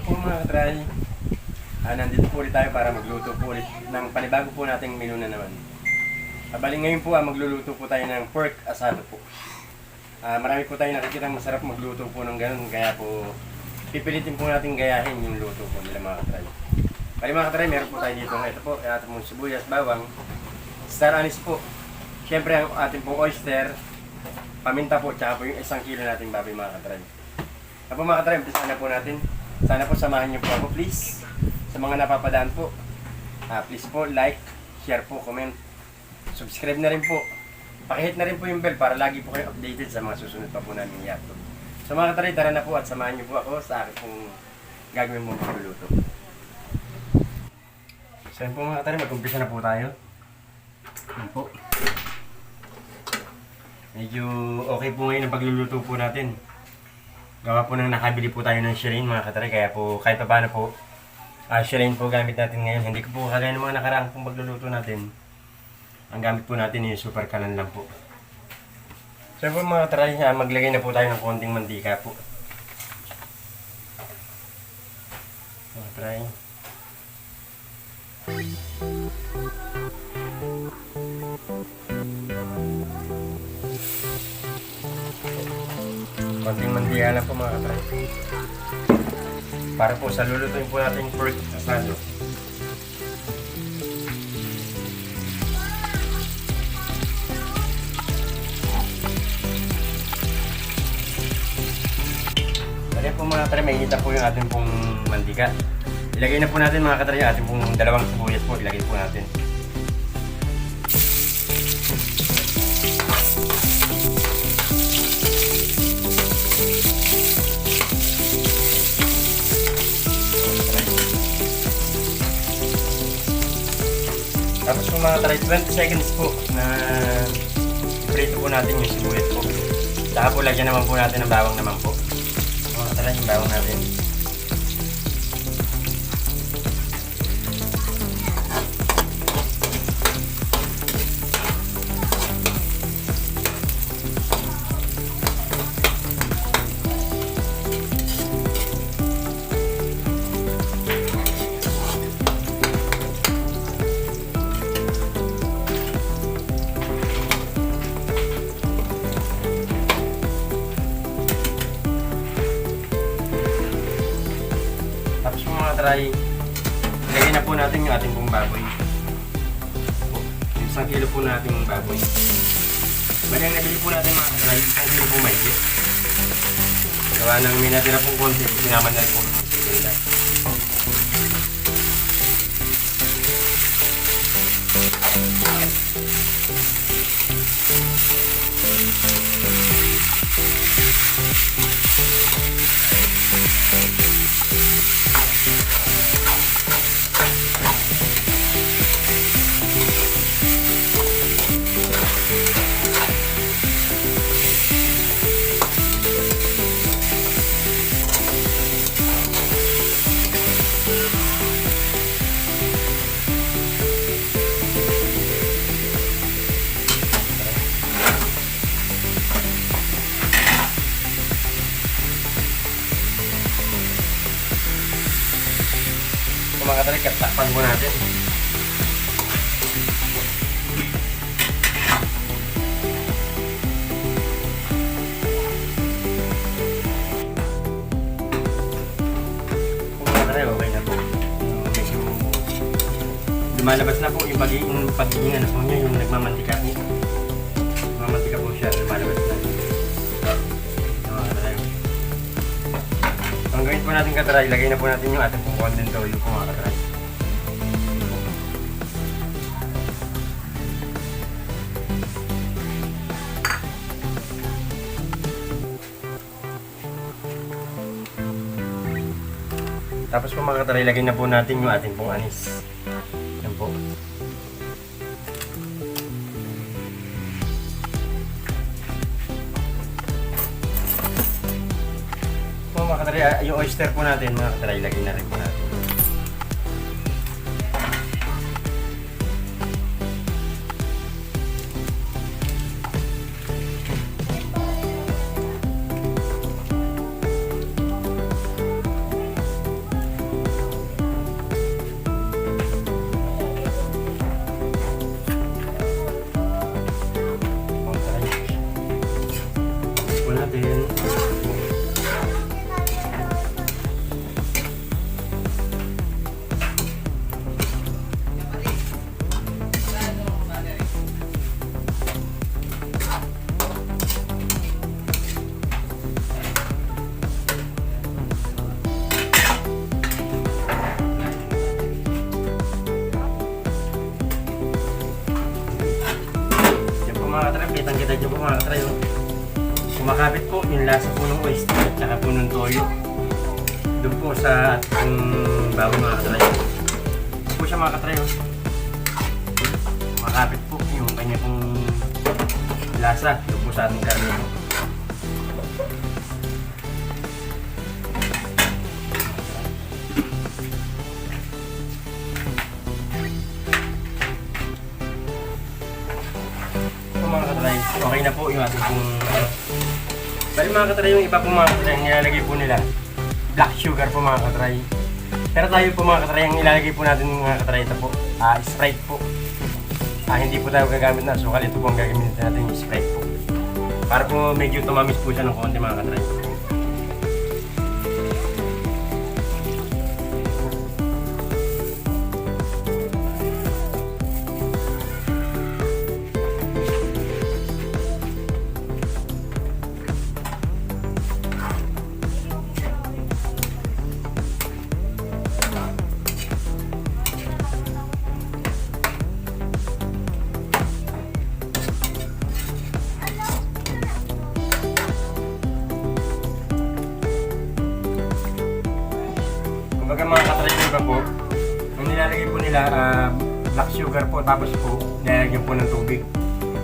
po mga katry. Nandito po ulit tayo para magluto po ulit ng panibago po nating menu na naman. Bali ngayon po magluluto po tayo ng pork asado po. Marami po tayo nakikita masarap magluto po ng ganun, kaya po pipilitin po natin gayahin yung luto po nila mga katry. Bali mga katry, meron po tayo dito ng ito po, ating pong sibuyas, bawang, star anise po. Siyempre ang ating pong oyster, paminta po, tsaka po yung 1 kilo nating baboy mga katry. Ako mga katry, umpisa na po natin. Sana po samahan niyo po ako please. Sa mga napapadaan po, please po like, share po, comment, subscribe na rin po. Pakihit na rin po yung bell para lagi po kayo updated sa mga susunod pa po namin i-upload. So mga katry, tara na po at samahan niyo po ako sa akin pong gagawin mong pagluluto. So yun po mga katry, mag-umpisa na po tayo. Yun po. Medyo okay po ngayon ang pagluluto po natin. Gawa po nang nakabili po tayo ng Shireen mga katry, kaya po kahit pa paano po Shireen po gamit natin ngayon. Hindi ko po kagaya ng mga nakaraang pong pagluluto natin. Ang gamit po natin yung super kalan lang po. So po mga katry, maglagay na po tayo ng konting mantika po. Mga katry. Konting mantika lang po mga katry. Para po sa lulutuin po natin yung pork asado. Kaya po mga katry, may hita po yung ating pong mantika. Ilagay na po natin mga katry yung ating pong dalawang sibuyas po. Ilagay po natin. Tapos po mga katry, 20 seconds po na prito po natin yung sibuyas po. Saka po lagyan naman po natin ng bawang naman po. Mga katry, yung bawang natin. Tapos mga katry, ilagay na po natin yung ating pong baboy. Yung 1 kilo po natin yung baboy. Bali ang nabili po natin mga katry, 1 kilo po may higit. Gawa nang may natira pong konti, sinaman na rin po ng sibuyas. Mga katry, takpan po natin. Mga katry, okay na po. Medyo lumalabas na po yung pagiging ano po niya, yung nagmamantika niya. Nagmamantika po siya, lumalabas na. Mga katry. Ang gawin po natin katry, ilagay na po natin yung ating pong condensed oil po mga katry. Tapos po mga katry, ilagay na po natin yung ating pong anis. Yan po. Mga katry, yung oyster po natin mga katry, ilagay na rin po natin. mga katry. Oh. Kumakapit po yung lasa po ng oyster at saka po ng toyo. Doon po sa ating baboy mga katry. Ito po siya mga katry. Oh. Kumakapit po yung kanya pong lasa. Doon po sa ating karne po. Mga katry, okay na po yung ating pong bali mga katry, yung iba po mga katry ang nilalagay po nila black sugar po mga katry, pero tayo po mga katry ang nilalagay po natin mga katry ito po Sprite po. Hindi po tayo gagamit na sukal, ito po ang gagamitin natin yung Sprite po para po medyo tumamis po siya ng konti mga katry. Kumbaga mga katry iba po, ang nilalagay po nila black sugar po tapos po nilalagyan po ng tubig.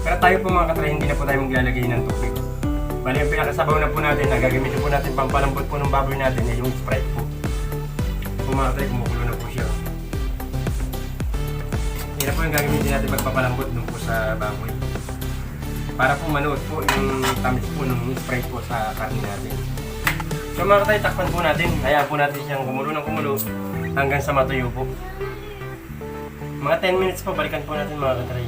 Pero tayo po mga katry hindi na po tayo maglalagay ng tubig. Bali ang pinakasabaw na po natin na gagamitin po natin pampalambot po ng baboy natin ay yung Sprite po. Kung mga katry kumukulo na po siya. Hindi na po yung gagamitin natin magpapalambot dun po sa baboy. Para po manood po yung tamis po ng Sprite po sa karne natin. So mga katay, takpan po natin. Hayaan po natin siyang kumulo ng kumulo hanggang sa matuyo po. Mga 10 minutes po, balikan po natin mga katay.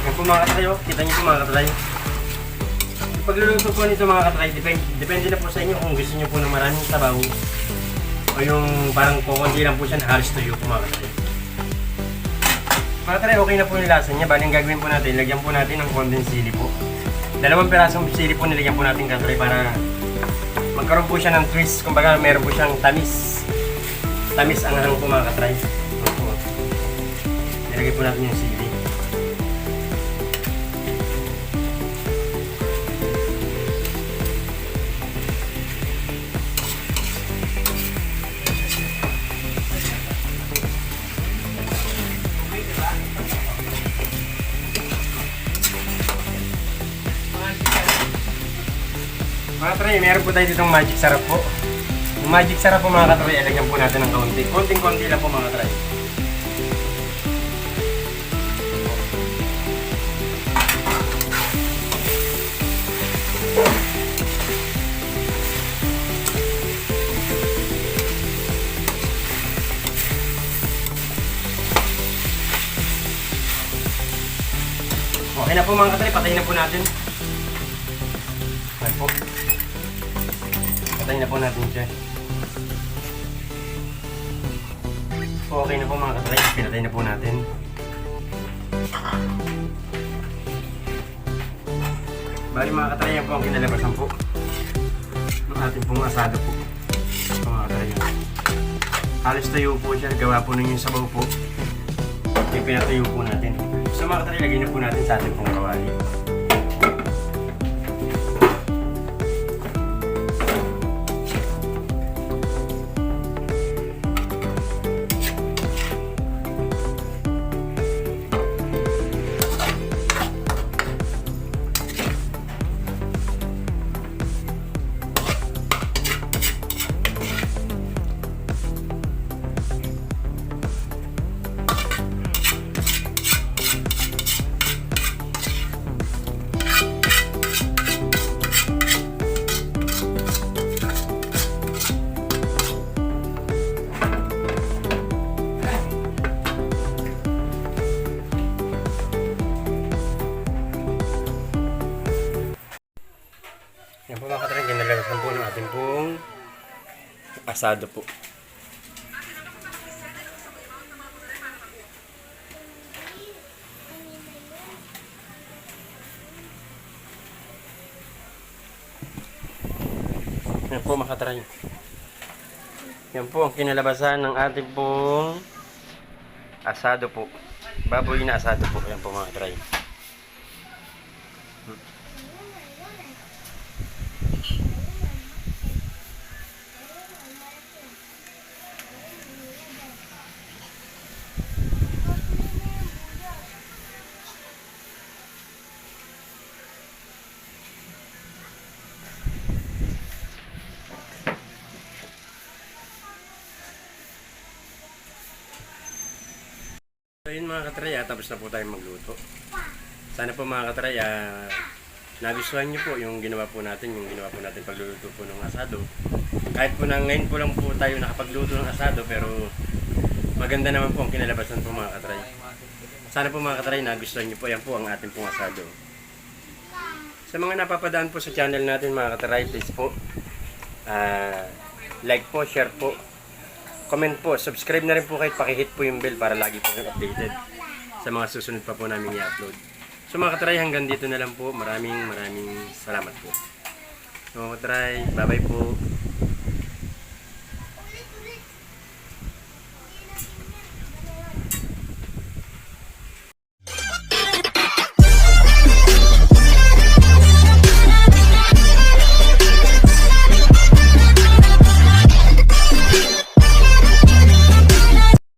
Yan po mga katay, oh. Kita niyo po mga katay. Yung pagluluto po nito mga katay, depende na po sa inyo kung gusto niyo po ng maraming sabaw o yung parang kukunti lang po siya na halos tuyo po mga katay. Mga katay, okay na po yung lasa niya. Bali ang gagawin po natin, lagyan po natin ng konting sili po. 2 pirasong sili po nilagyan po natin katry para magkaroon po siya ng twist. Kumbaga meron po siyang tamis. Tamis ang hang po mga katry. Nilagay po natin yung sili. Mga katry, meron po tayo ditong magic sarap po. Yung magic sarap po mga katry, ilagyan po natin ng kaunti. Konting-konti lang po mga katry. Okay na po mga katry, patayin na po natin. Okay po. Patayin na po natin siya. Okay na po mga katry, pinatay na po natin. Bali mga katry, yan po ang kinalabasan po ng ating pong asado po. Ito mga katry. Halos tayo po siya, gawa po nun yung sabaw po. Yung pinatayo po natin. So mga katry, lagay na po natin sa ating pong kawali. Yan po mga katry, kinalabasan po ng ating pong asado po. Yan po mga katry. Yan po ang kinalabasan ng ating pong asado po. baboy na asado po. Ayan po mga katry. So yun mga katry, tapos na po tayo magluto. Sana po mga katry, nagustuhan nyo po yung ginawa po natin pagluluto po ng asado. Kahit po na ngayon po lang po tayo nakapagluto ng asado, pero maganda naman po ang kinalabasan po mga katry. Sana po mga katry, nagustuhan nyo po, yan po ang ating pong asado. Sa mga napapadaan po sa channel natin mga katry, please po, like po, share po, comment po, subscribe na rin po kahit pakihit po yung bell para lagi po kayo updated sa mga susunod pa po namin i-upload. So mga katry, hanggang dito na lang po. Maraming salamat po. So mga katry, bye bye po.